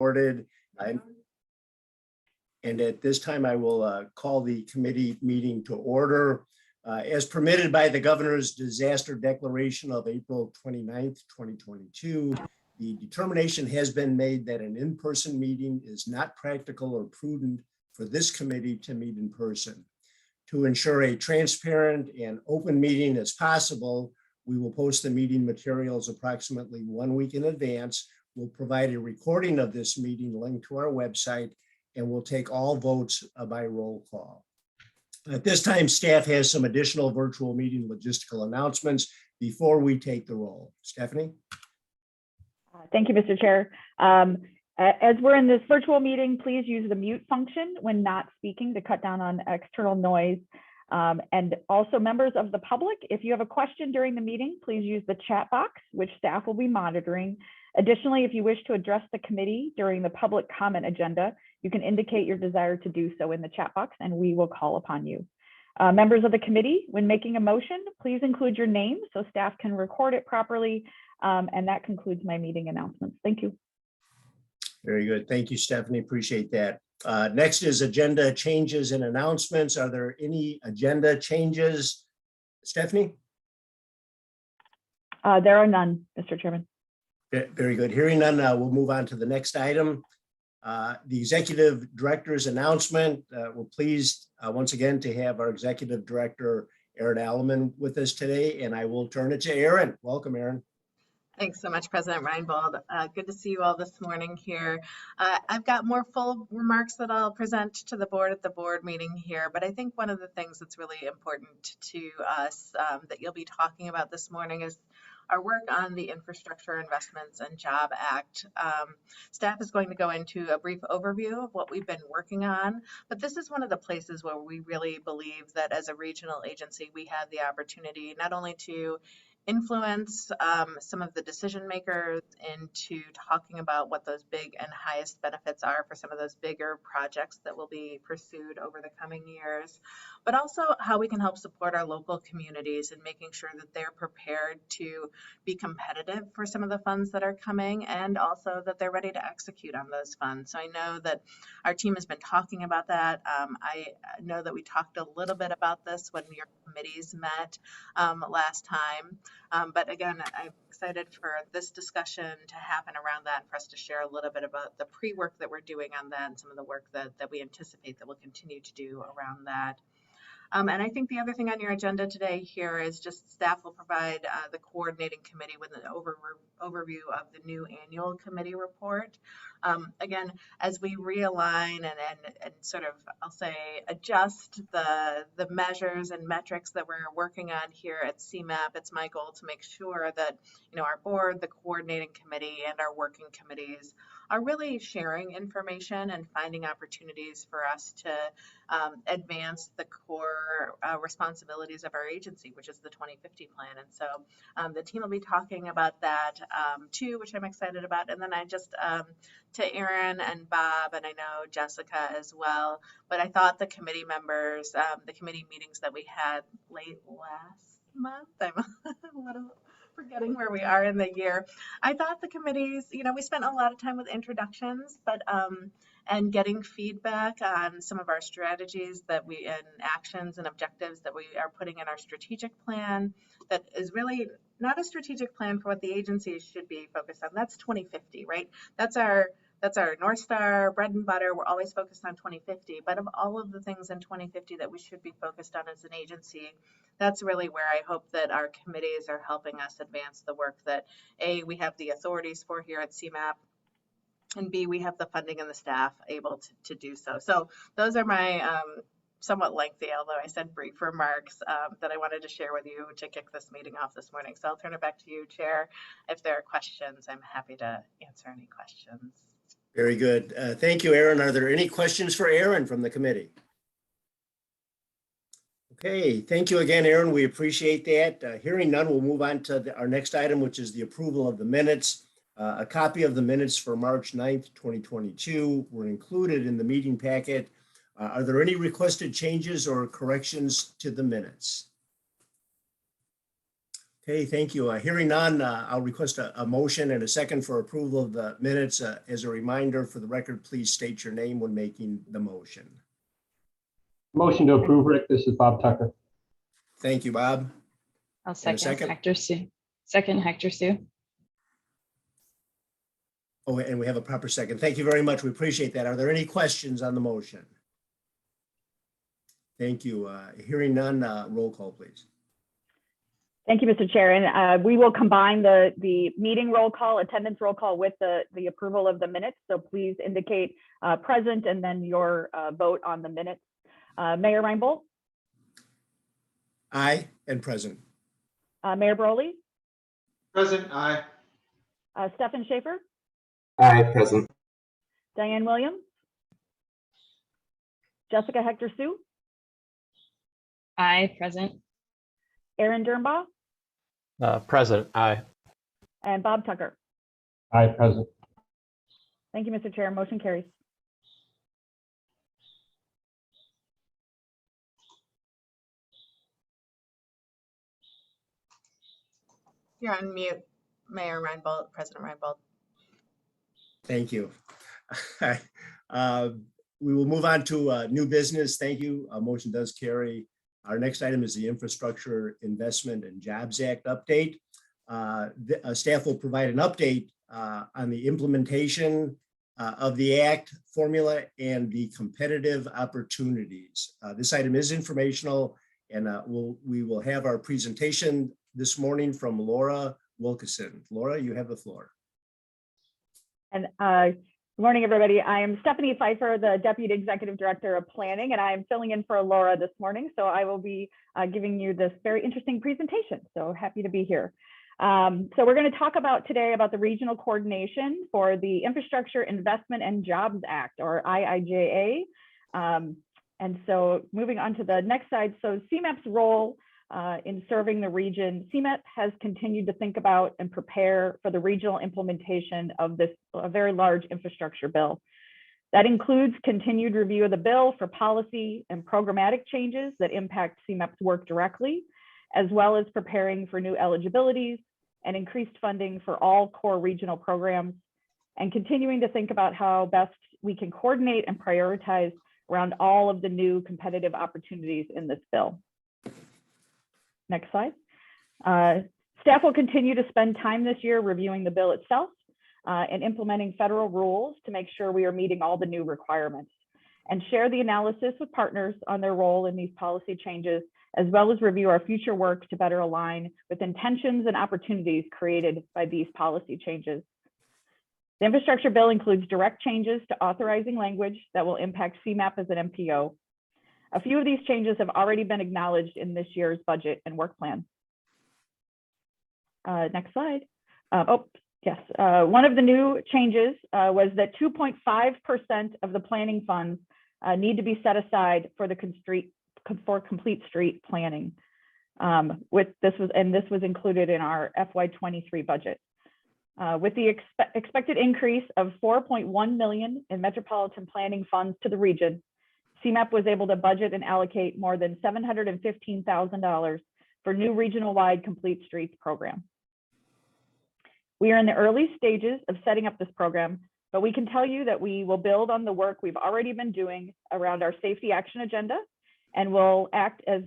recorded. And at this time, I will call the committee meeting to order. As permitted by the governor's disaster declaration of April 29th, 2022, the determination has been made that an in-person meeting is not practical or prudent for this committee to meet in person. To ensure a transparent and open meeting as possible, we will post the meeting materials approximately 1 week in advance. We'll provide a recording of this meeting linked to our website, and we'll take all votes by roll call. At this time, staff has some additional virtual meeting logistical announcements before we take the roll. Stephanie? Thank you, Mr. Chair. As we're in this virtual meeting, please use the mute function when not speaking to cut down on external noise. And also members of the public, if you have a question during the meeting, please use the chat box, which staff will be monitoring. Additionally, if you wish to address the committee during the public comment agenda, you can indicate your desire to do so in the chat box and we will call upon you. Members of the committee, when making a motion, please include your name so staff can record it properly. And that concludes my meeting announcements. Thank you. Very good. Thank you, Stephanie. Appreciate that. Next is agenda changes and announcements. Are there any agenda changes? Stephanie? There are none, Mr. Chairman. Very good. Hearing none, we'll move on to the next item. The executive director's announcement. We're pleased once again to have our executive director, Erin Alleman, with us today, and I will turn it to Erin. Welcome, Erin. Thanks so much, President Reinbold. Good to see you all this morning here. I've got more full remarks that I'll present to the board at the board meeting here, but I think one of the things that's really important to us that you'll be talking about this morning is our work on the Infrastructure Investments and Job Act. Staff is going to go into a brief overview of what we've been working on, but this is one of the places where we really believe that as a regional agency, we have the opportunity not only to influence some of the decision makers into talking about what those big and highest benefits are for some of those bigger projects that will be pursued over the coming years, but also how we can help support our local communities in making sure that they're prepared to be competitive for some of the funds that are coming and also that they're ready to execute on those funds. So I know that our team has been talking about that. I know that we talked a little bit about this when your committees met last time. But again, I'm excited for this discussion to happen around that and for us to share a little bit about the pre-work that we're doing on that and some of the work that we anticipate that we'll continue to do around that. And I think the other thing on your agenda today here is just staff will provide the coordinating committee with an overview of the new annual committee report. Again, as we realign and sort of, I'll say, adjust the measures and metrics that we're working on here at CMAP, it's my goal to make sure that, you know, our board, the coordinating committee, and our working committees are really sharing information and finding opportunities for us to advance the core responsibilities of our agency, which is the 2050 plan. And so the team will be talking about that too, which I'm excited about. And then I just, to Erin and Bob, and I know Jessica as well, but I thought the committee members, the committee meetings that we had late last month, I'm a little forgetting where we are in the year. I thought the committees, you know, we spent a lot of time with introductions, but and getting feedback on some of our strategies that we and actions and objectives that we are putting in our strategic plan that is really not a strategic plan for what the agency should be focused on. That's 2050, right? That's our North Star, bread and butter. We're always focused on 2050, but of all of the things in 2050 that we should be focused on as an agency, that's really where I hope that our committees are helping us advance the work that A, we have the authorities for here at CMAP, and B, we have the funding and the staff able to do so. So those are my somewhat lengthy, although I said brief remarks that I wanted to share with you to kick this meeting off this morning. So I'll turn it back to you, Chair. If there are questions, I'm happy to answer any questions. Very good. Thank you, Erin. Are there any questions for Erin from the committee? Okay, thank you again, Erin. We appreciate that. Hearing none, we'll move on to our next item, which is the approval of the minutes. A copy of the minutes for March 9th, 2022 were included in the meeting packet. Are there any requested changes or corrections to the minutes? Okay, thank you. Hearing none, I'll request a motion and a second for approval of the minutes. As a reminder, for the record, please state your name when making the motion. Motion to approve, Rick. This is Bob Tucker. Thank you, Bob. I'll And a second second? Hector Sue. Second Hector Sue. Oh, and we have a proper second. Thank you very much. We appreciate that. Are there any questions on the motion? Thank you. Hearing none, roll call, please. Thank you, Mr. Chair. And we will combine the meeting roll call, attendance roll call with the approval of the minutes. So please indicate present and then your vote on the minutes. Mayor Reinbold, Aye and present. Mayor Broley, Present, aye. Stefan Schaefer, Aye, present. Diane Williams, Jessica Hector Sue, Aye, present. Aaron Dernbaugh, Present, aye. and Bob Tucker. Aye, present. Thank you, Mr. Chair. Motion carries. You're on mute, Mayor Reinbold, President Reinbold. Thank you. We will move on to new business. Thank you. Motion does carry. Our next item is the Infrastructure Investment and Jobs Act update. Staff will provide an update on the implementation of the Act formula and the competitive opportunities. This item is informational, and we will have our presentation this morning from Laura Wilkeson. Laura, you have the floor. And good morning, everybody. I am Stephanie Pfeiffer, the Deputy Executive Director of Planning, and I am filling in for Laura this morning. So I will be giving you this very interesting presentation. So happy to be here. So we're going to talk about today about the regional coordination for the Infrastructure Investment and Jobs Act, or IIJA. And so moving on to the next slide. So CMAP's role in serving the region, CMAP has continued to think about and prepare for the regional implementation of this very large infrastructure bill. That includes continued review of the bill for policy and programmatic changes that impact CMAP's work directly, as well as preparing for new eligibilities and increased funding for all core regional programs, and continuing to think about how best we can coordinate and prioritize around all of the new competitive opportunities in this bill. Next slide. Staff will continue to spend time this year reviewing the bill itself and implementing federal rules to make sure we are meeting all the new requirements, and share the analysis with partners on their role in these policy changes, as well as review our future work to better align with intentions and opportunities created by these policy changes. The infrastructure bill includes direct changes to authorizing language that will impact CMAP as an MPO. A few of these changes have already been acknowledged in this year's budget and work plan. Next slide. Yes. One of the new changes was that 2.5% of the planning funds need to be set aside for the complete street planning. This was included in our FY23 budget. With the expected increase of $4.1 million in metropolitan planning funds to the region, CMAP was able to budget and allocate more than $715,000 for new regional-wide complete streets program. We are in the early stages of setting up this program, but we can tell you that we will build on the work we've already been doing around our safety action agenda, and will act as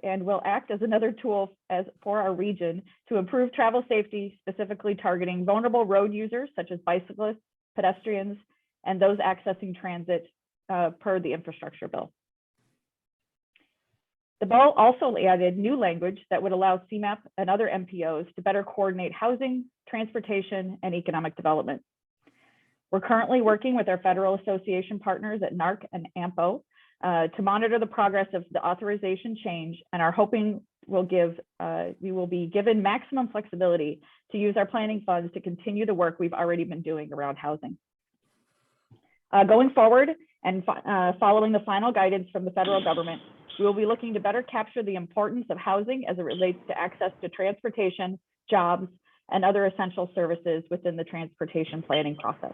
another tool for our region to improve travel safety, specifically targeting vulnerable road users such as bicyclists, pedestrians, and those accessing transit per the infrastructure bill. The bill also added new language that would allow CMAP and other MPOs to better coordinate housing, transportation, and economic development. We're currently working with our federal association partners at NARC and AMPO to monitor the progress of the authorization change, and are hoping we will be given maximum flexibility to use our planning funds to continue the work we've already been doing around housing. Going forward, and following the final guidance from the federal government, we will be looking to better capture the importance of housing as it relates to access to transportation, jobs, and other essential services within the transportation planning process.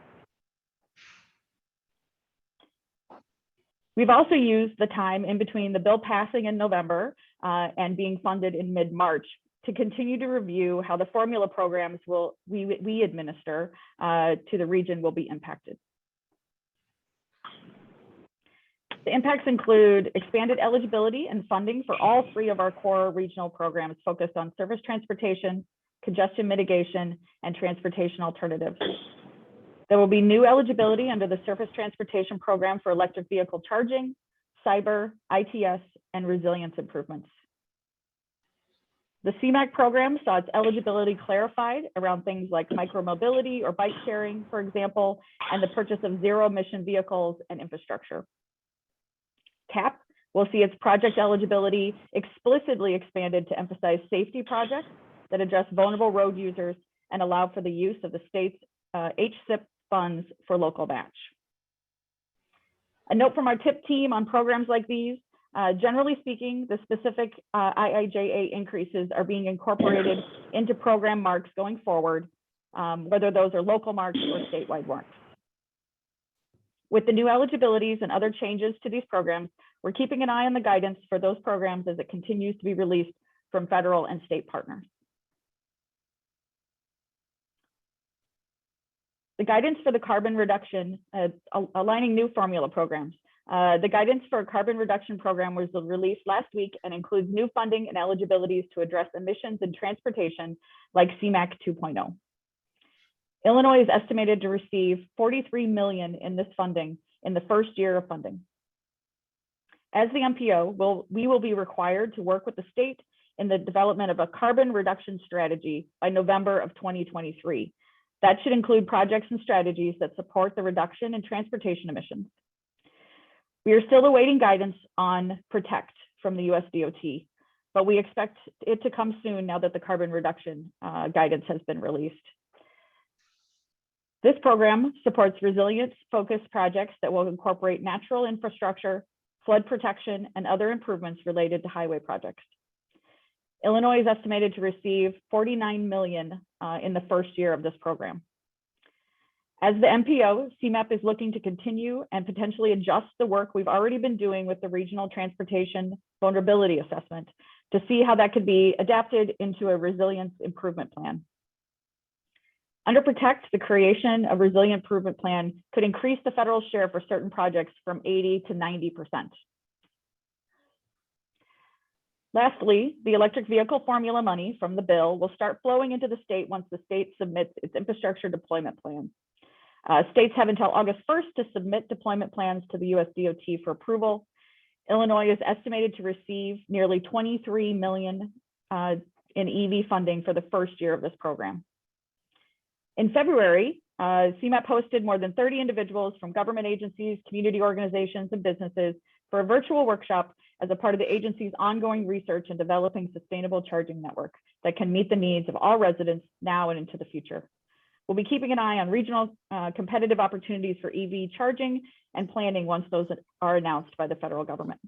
We've also used the time in between the bill passing in November and being funded in mid-March to continue to review how the formula programs we administer to the region will be impacted. The impacts include expanded eligibility and funding for all 3 of our core regional programs focused on surface transportation, congestion mitigation, and transportation alternatives. There will be new eligibility under the Surface Transportation Program for electric vehicle charging, cyber, ITS, and resilience improvements. The CMAQ program saw its eligibility clarified around things like micromobility or bike sharing, for example, and the purchase of zero-emission vehicles and infrastructure. CAP will see its project eligibility explicitly expanded to emphasize safety projects that address vulnerable road users and allow for the use of the state's HSIP funds for local match. A note from our TIP team on programs like these, generally speaking, the specific IIJA increases are being incorporated into program marks going forward, whether those are local marks or statewide marks. With the new eligibilities and other changes to these programs, we're keeping an eye on the guidance for those programs as it continues to be released from federal and state partners. The guidance for the carbon reduction, aligning new formula programs. The guidance for a carbon reduction program was released last week and includes new funding and eligibilities to address emissions in transportation like CMAQ 2.0. Illinois is estimated to receive $43 million in this funding in the first year of funding. As the MPO, we will be required to work with the state in the development of a carbon reduction strategy by November of 2023. That should include projects and strategies that support the reduction in transportation emissions. We are still awaiting guidance on PROTECT from the US DOT, but we expect it to come soon now that the carbon reduction guidance has been released. This program supports resilience-focused projects that will incorporate natural infrastructure, flood protection, and other improvements related to highway projects. Illinois is estimated to receive $49 million in the first year of this program. As the MPO, CMAP is looking to continue and potentially adjust the work we've already been doing with the Regional Transportation Vulnerability Assessment to see how that could be adapted into a resilience improvement plan. Under PROTECT, the creation of Resilient Improvement Plan could increase the federal share for certain projects from 80 to 90%. Lastly, the electric vehicle formula money from the bill will start flowing into the state once the state submits its infrastructure deployment plan. States have until August 1st to submit deployment plans to the US DOT for approval. Illinois is estimated to receive nearly $23 million in EV funding for the first year of this program. In February, CMAP hosted more than 30 individuals from government agencies, community organizations, and businesses for a virtual workshop as a part of the agency's ongoing research in developing sustainable charging network that can meet the needs of all residents now and into the future. We'll be keeping an eye on regional competitive opportunities for EV charging and planning once those are announced by the federal government.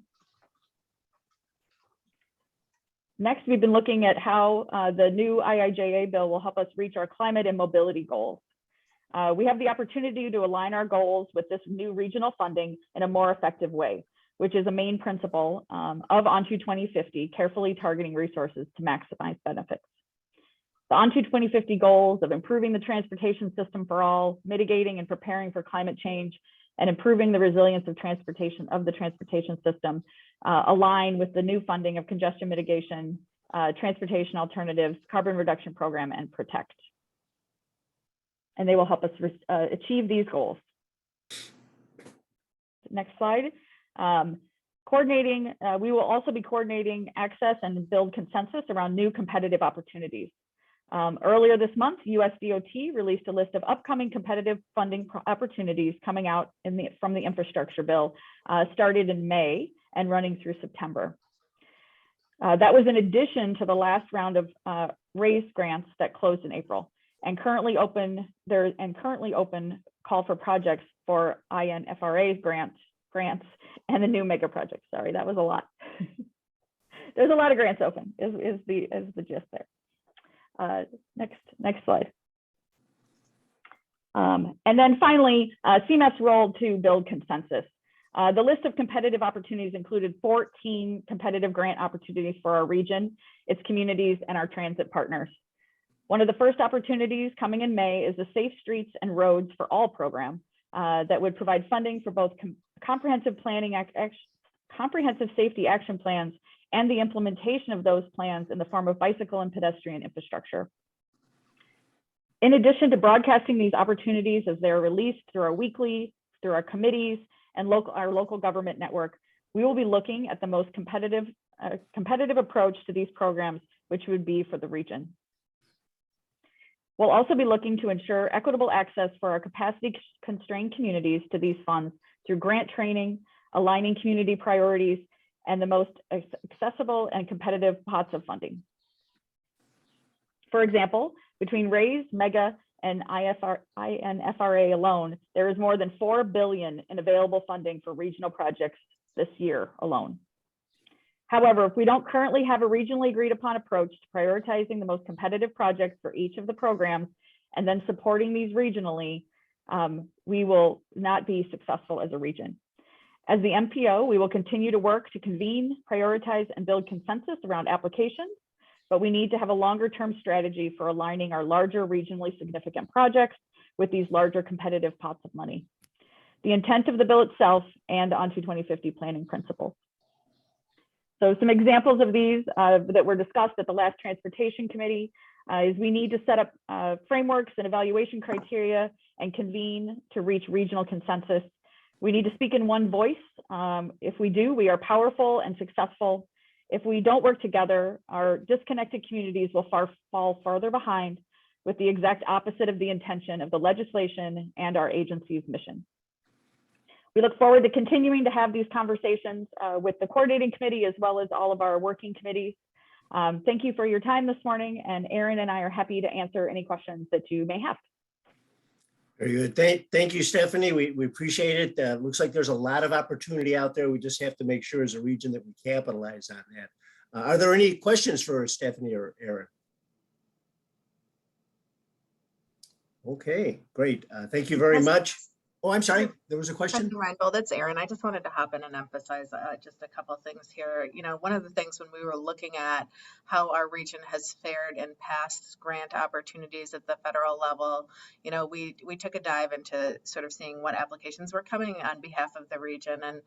Next, we've been looking at how the new IIJA bill will help us reach our climate and mobility goals. We have the opportunity to align our goals with this new regional funding in a more effective way, which is a main principle of ONTO 2050, carefully targeting resources to maximize benefits. The ONTO 2050 goals of improving the transportation system for all, mitigating and preparing for climate change, and improving the resilience of the transportation system align with the new funding of congestion mitigation, transportation alternatives, carbon reduction program, and PROTECT. And they will help us achieve these goals. Next slide. We will also be coordinating access and build consensus around new competitive opportunities. Earlier this month, US DOT released a list of upcoming competitive funding opportunities coming out from the infrastructure bill, started in May and running through September. That was in addition to the last round of RAISE grants that closed in April, and currently open call for projects for INFRA grants and the new mega projects. Sorry, that was a lot. There's a lot of grants open is the gist there. Next slide. And then finally, CMAP's role to build consensus. The list of competitive opportunities included 14 competitive grant opportunities for our region, its communities, and our transit partners. One of the first opportunities coming in May is the Safe Streets and Roads for All program that would provide funding for both comprehensive safety action plans and the implementation of those plans in the form of bicycle and pedestrian infrastructure. In addition to broadcasting these opportunities as they're released through our weekly, through our committees, and our local government network, we will be looking at the most competitive approach to these programs, which would be for the region. We'll also be looking to ensure equitable access for our capacity-constrained communities to these funds through grant training, aligning community priorities, and the most accessible and competitive pots of funding. For example, between RAISE, MEGA, and INFRA alone, there is more than $4 billion in available funding for regional projects this year alone. However, if we don't currently have a regionally agreed upon approach to prioritizing the most competitive projects for each of the programs and then supporting these regionally, we will not be successful as a region. As the MPO, we will continue to work to convene, prioritize, and build consensus around applications, but we need to have a longer-term strategy for aligning our larger regionally significant projects with these larger competitive pots of money. The intent of the bill itself and on to 2050 planning principles. So some examples of these that were discussed at the last Transportation Committee is we need to set up frameworks and evaluation criteria and convene to reach regional consensus. We need to speak in one voice. If we do, we are powerful and successful. If we don't work together, our disconnected communities will fall farther behind, with the exact opposite of the intention of the legislation and our agency's mission. We look forward to continuing to have these conversations with the coordinating committee as well as all of our working committees. Thank you for your time this morning, and Aaron and I are happy to answer any questions that you may have. Very good. Thank you, Stephanie. We appreciate it. Looks like there's a lot of opportunity out there. We just have to make sure as a region that we capitalize on that. Are there any questions for Stephanie or Aaron? Okay, great. Thank you very much. Oh, I'm sorry. There was a question. President Reinbold, that's Aaron. I just wanted to hop in and emphasize just a couple of things here. You know, one of the things when we were looking at how our region has fared in past grant opportunities at the federal level, you know, we took a dive into sort of seeing what applications were coming on behalf of the region. And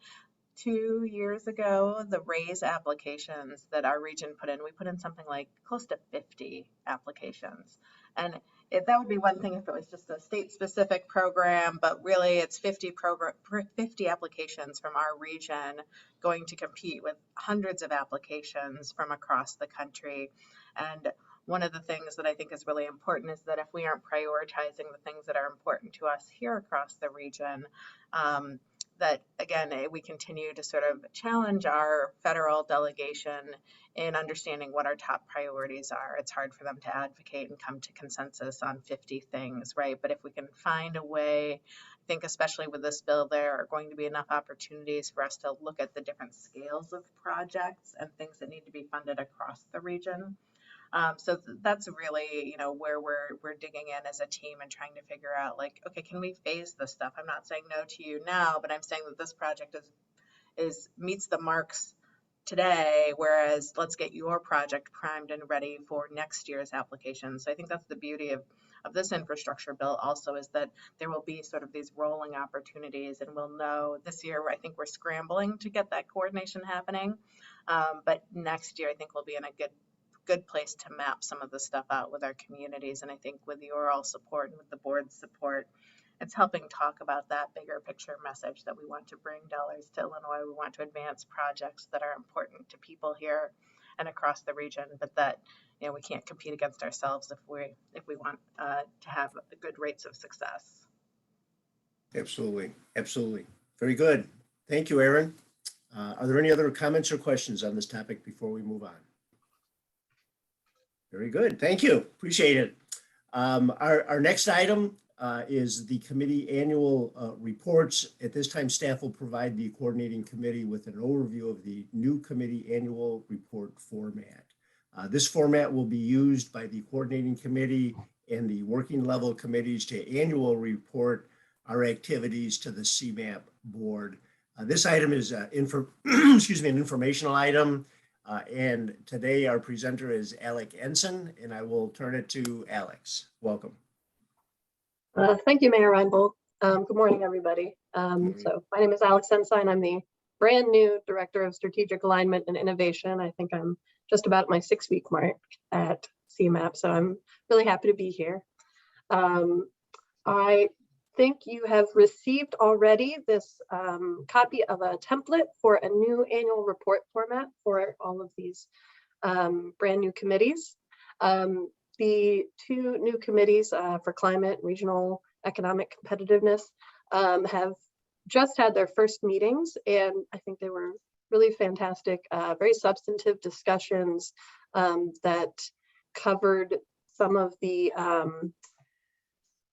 2 years ago, the RAISE applications that our region put in, we put in something like close to 50 applications. And that would be one thing if it was just a state-specific program, but really it's 50 applications from our region going to compete with hundreds of applications from across the country. And one of the things that I think is really important is that if we aren't prioritizing the things that are important to us here across the region, that again, we continue to sort of challenge our federal delegation in understanding what our top priorities are. It's hard for them to advocate and come to consensus on 50 things, right? But if we can find a way, I think especially with this bill, there are going to be enough opportunities for us to look at the different scales of projects and things that need to be funded across the region. So that's really, you know, where we're digging in as a team and trying to figure out, like, okay, can we phase this stuff? I'm not saying no to you now, but I'm saying that this project meets the marks today, whereas let's get your project primed and ready for next year's application. So I think that's the beauty of this infrastructure bill also, is that there will be sort of these rolling opportunities, and we'll know this year, I think we're scrambling to get that coordination happening. But next year, I think we'll be in a good place to map some of the stuff out with our communities. And I think with your all support and with the board's support, it's helping talk about that bigger picture message that we want to bring dollars to Illinois. We want to advance projects that are important to people here and across the region, but that, you know, we can't compete against ourselves if we want to have good rates of success. Absolutely. Absolutely. Very good. Thank you, Aaron. Are there any other comments or questions on this topic before we move on? Very good. Thank you. Appreciate it. Our next item is the committee annual reports. At this time, staff will provide the coordinating committee with an overview of the new committee annual report format. This format will be used by the coordinating committee and the working level committees to annual report our activities to the CMAP board. This item is excuse me, an informational item. And today our presenter is Alec Ensign, and I will turn it to Alex. Welcome. Thank you, Mayor Reinbold. Good morning, everybody. So my name is Alex Ensign. I'm the brand new Director of Strategic Alignment and Innovation. I think I'm just about my 6-week mark at CMAP, so I'm really happy to be here. I think you have received already this copy of a template for a new annual report format for all of these brand new committees. The 2 new committees for climate, regional economic competitiveness have just had their first meetings, and I think they were really fantastic, very substantive discussions that covered some of the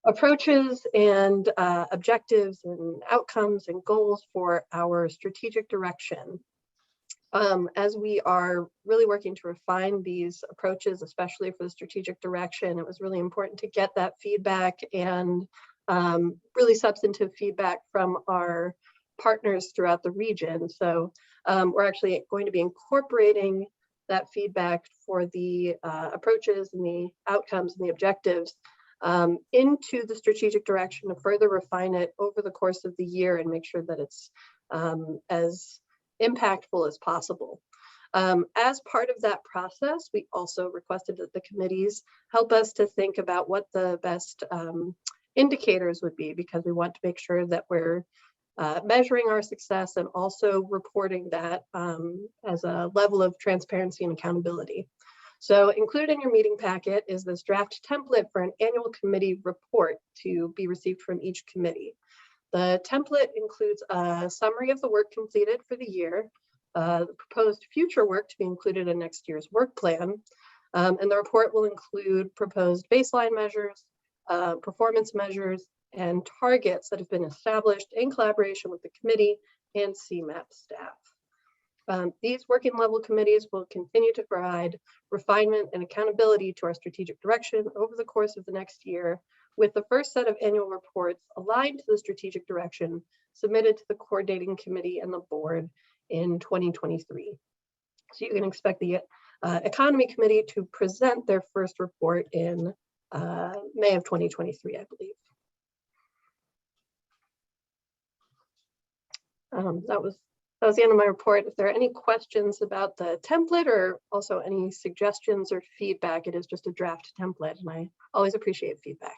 approaches and objectives and outcomes and goals for our strategic direction. As we are really working to refine these approaches, especially for the strategic direction, it was really important to get that feedback and really substantive feedback from our partners throughout the region. So we're actually going to be incorporating that feedback for the approaches and the outcomes and the objectives into the strategic direction to further refine it over the course of the year and make sure that it's as impactful as possible. As part of that process, we also requested that the committees help us to think about what the best indicators would be, because we want to make sure that we're measuring our success and also reporting that as a level of transparency and accountability. So included in your meeting packet is this draft template for an annual committee report to be received from each committee. The template includes a summary of the work completed for the year, the proposed future work to be included in next year's work plan, and the report will include proposed baseline measures, performance measures, and targets that have been established in collaboration with the committee and CMAP staff. These working level committees will continue to provide refinement and accountability to our strategic direction over the course of the next year, with the first set of annual reports aligned to the strategic direction submitted to the coordinating committee and the board in 2023. So you can expect the economy committee to present their first report in May of 2023, I believe. That was the end of my report. If there are any questions about the template or also any suggestions or feedback, it is just a draft template, and I always appreciate feedback.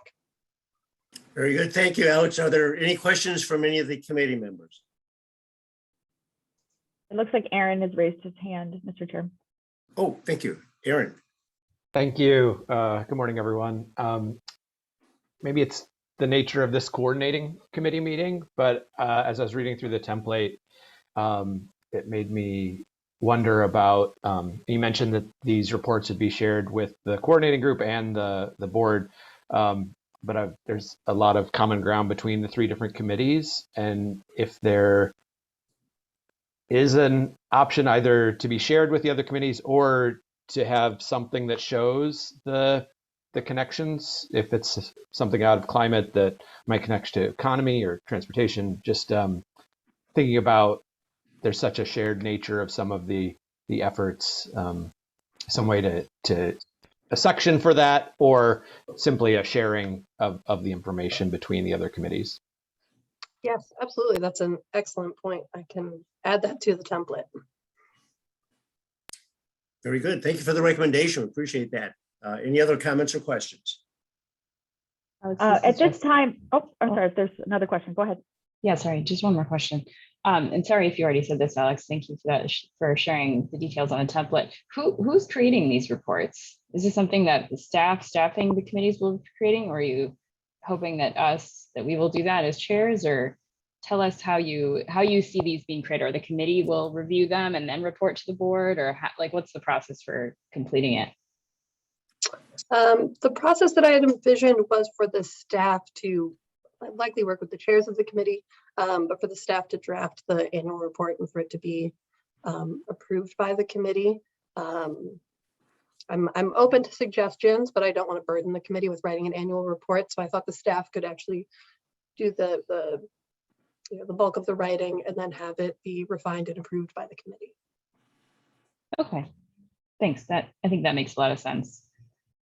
Very good. Thank you, Alex. Are there any questions from any of the committee members? It looks like Aaron has raised his hand, Mr. Chair. Oh, thank you. Aaron. Thank you. Good morning, everyone. Maybe it's the nature of this coordinating committee meeting, but as I was reading through the template, it made me wonder about, you mentioned that these reports would be shared with the coordinating group and the board, but there's a lot of common ground between the 3 different committees. And if there is an option either to be shared with the other committees or to have something that shows the connections, if it's something out of climate that might connect to economy or transportation, just thinking about there's such a shared nature of some of the efforts, some way to a section for that, or simply a sharing of the information between the other committees. Yes, absolutely. That's an excellent point. I can add that to the template. Very good. Thank you for the recommendation. Appreciate that. Any other comments or questions? At this time, oh, I'm sorry, if there's another question, go ahead. Yeah, sorry, just one more question. And sorry if you already said this, Alex. Thank you for that, for sharing the details on the template. Who's creating these reports? Is this something that the staffing the committees will be creating, or are you hoping that we will do that as chairs? Or tell us how you see these being created, or the committee will review them and then report to the board, or what's the process for completing it? The process that I had envisioned was for the staff to likely work with the chairs of the committee, but for the staff to draft the annual report and for it to be approved by the committee. I'm open to suggestions, but I don't want to burden the committee with writing an annual report. So I thought the staff could actually do the the bulk of the writing and then have it be refined and approved by the committee. Okay, thanks. I think that makes a lot of sense,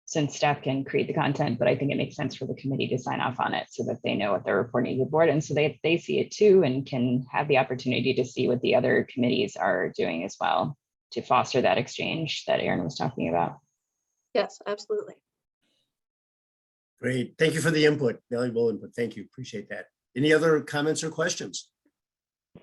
since staff can create the content, but I think it makes sense for the committee to sign off on it so that they know what they're reporting to the board, and so they see it too and can have the opportunity to see what the other committees are doing as well to foster that exchange that Aaron was talking about. Yes, absolutely. Great. Thank you for the input, valuable input. Thank you. Appreciate that. Any other comments or questions?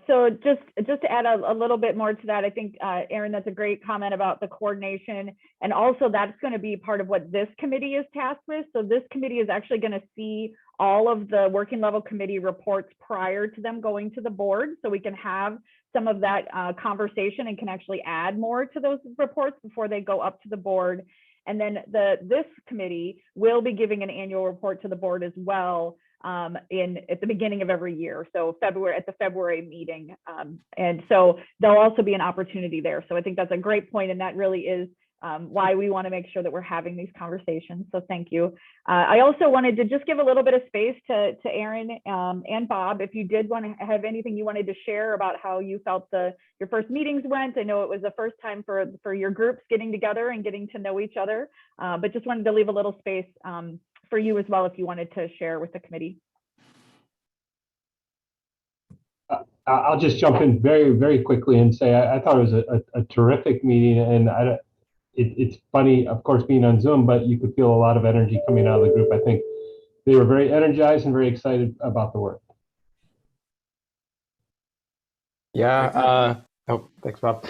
So just to add a little bit more to that, I think, Aaron, that's a great comment about the coordination. And also that's going to be part of what this committee is tasked with. So this committee is actually going to see all of the working level committee reports prior to them going to the board. So we can have some of that conversation and can actually add more to those reports before they go up to the board. And then this committee will be giving an annual report to the board as well at the beginning of every year. So at the February meeting. And so there'll also be an opportunity there. So I think that's a great point, and that really is why we want to make sure that we're having these conversations. So thank you. I also wanted to just give a little bit of space to Aaron and Bob, if you did want to have anything you wanted to share about how you felt your first meetings went. I know it was the first time for your groups getting together and getting to know each other, but just wanted to leave a little space for you as well if you wanted to share with the committee. I'll just jump in very, very quickly and say I thought it was a terrific meeting, and it's funny, of course, being on Zoom, but you could feel a lot of energy coming out of the group. I think they were very energized and very excited about the work. Yeah. Thanks, Bob.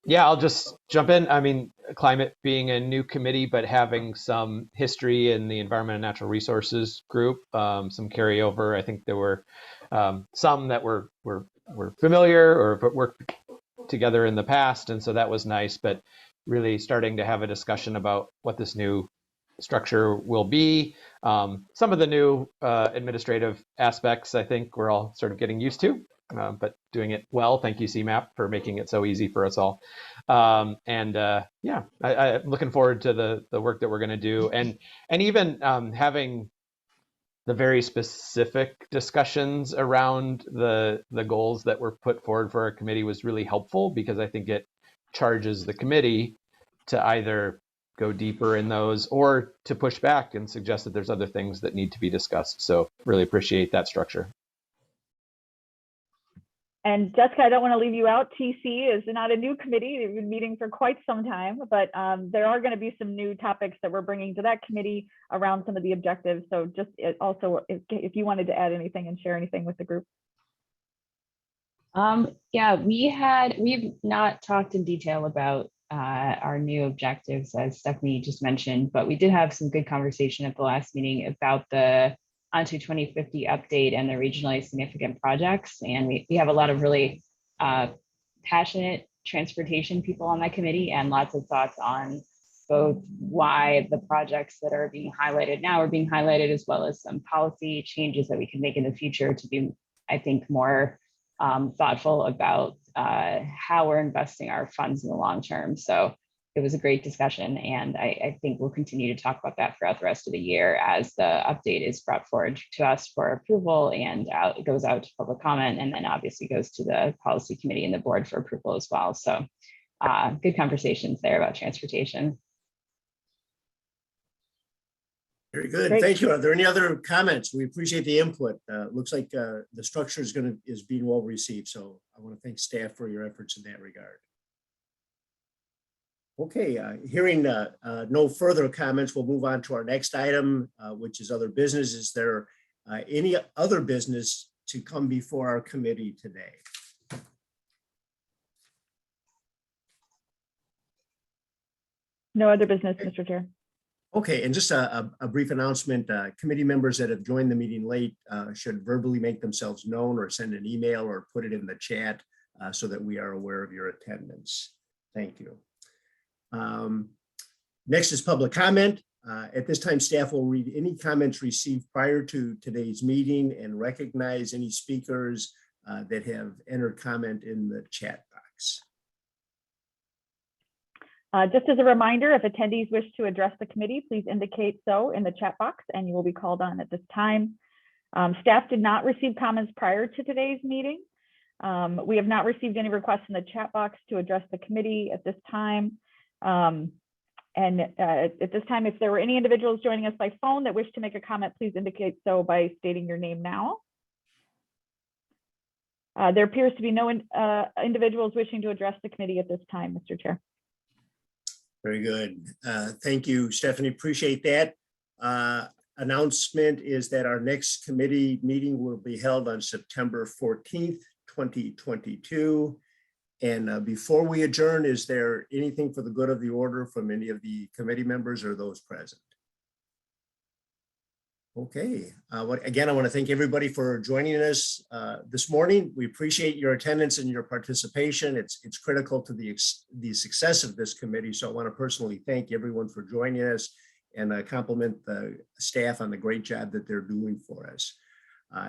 Yeah, I'll just jump in. I mean, climate being a new committee, but having some history in the Environment and Natural Resources group, some carryover. I think there were some that were familiar or worked together in the past, and so that was nice. But really starting to have a discussion about what this new structure will be. Some of the new administrative aspects, I think we're all sort of getting used to. But doing it well. Thank you, CMAP, for making it so easy for us all. I'm looking forward to the work that we're going to do, and even having the very specific discussions around the goals that were put forward for our committee was really helpful, because I think it charges the committee to either go deeper in those or to push back and suggest that there's other things that need to be discussed. So really appreciate that structure. And Jessica, I don't want to leave you out. TC is not a new committee. They've been meeting for quite some time, but there are going to be some new topics that we're bringing to that committee around some of the objectives. So just also, if you wanted to add anything and share anything with the group. Yeah, we've not talked in detail about our new objectives, as Stephanie just mentioned, but we did have some good conversation at the last meeting about the onto 2050 update and the regionally significant projects. And we have a lot of really passionate transportation people on that committee, and lots of thoughts on both why the projects that are being highlighted now are being highlighted, as well as some policy changes that we can make in the future to be, I think, more thoughtful about how we're investing our funds in the long term. So it was a great discussion, and I think we'll continue to talk about that throughout the rest of the year as the update is brought forward to us for approval, and it goes out to public comment, and then obviously goes to the policy committee and the board for approval as well. So good conversations there about transportation. Very good. Great. Thank you. Are there any other comments? We appreciate the input. Looks like the structure is being well received. So I want to thank staff for your efforts in that regard. Okay, hearing no further comments, we'll move on to our next item, which is other business. Is there any other business to come before our committee today? No other business, Mr. Chair. Okay, and just a brief announcement, committee members that have joined the meeting late should verbally make themselves known or send an email or put it in the chat so that we are aware of your attendance. Thank you. Next is public comment. At this time, staff will read any comments received prior to today's meeting and recognize any speakers that have entered comment in the chat box. Just as a reminder, if attendees wish to address the committee, please indicate so in the chat box and you will be called on at this time. Staff did not receive comments prior to today's meeting. We have not received any requests in the chat box to address the committee at this time. At this time, if there were any individuals joining us by phone that wish to make a comment, please indicate so by stating your name now. There appears to be no individuals wishing to address the committee at this time, Mr. Chair. Very good. Thank you, Stephanie. Appreciate that. Announcement is that our next committee meeting will be held on September 14th, 2022. And before we adjourn, is there anything for the good of the order from any of the committee members or those present? Okay. Again, I want to thank everybody for joining us this morning. We appreciate your attendance and your participation. It's critical to the success of this committee. So I want to personally thank everyone for joining us and compliment the staff on the great job that they're doing for us.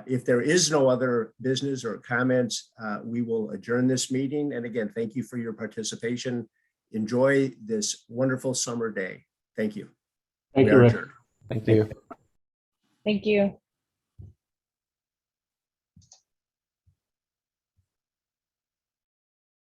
If there is no other business or comments, we will adjourn this meeting. And again, thank you for your participation. Enjoy this wonderful summer day. Thank you. Thank We you, are Rick. adjourned. Thank you. Thank you.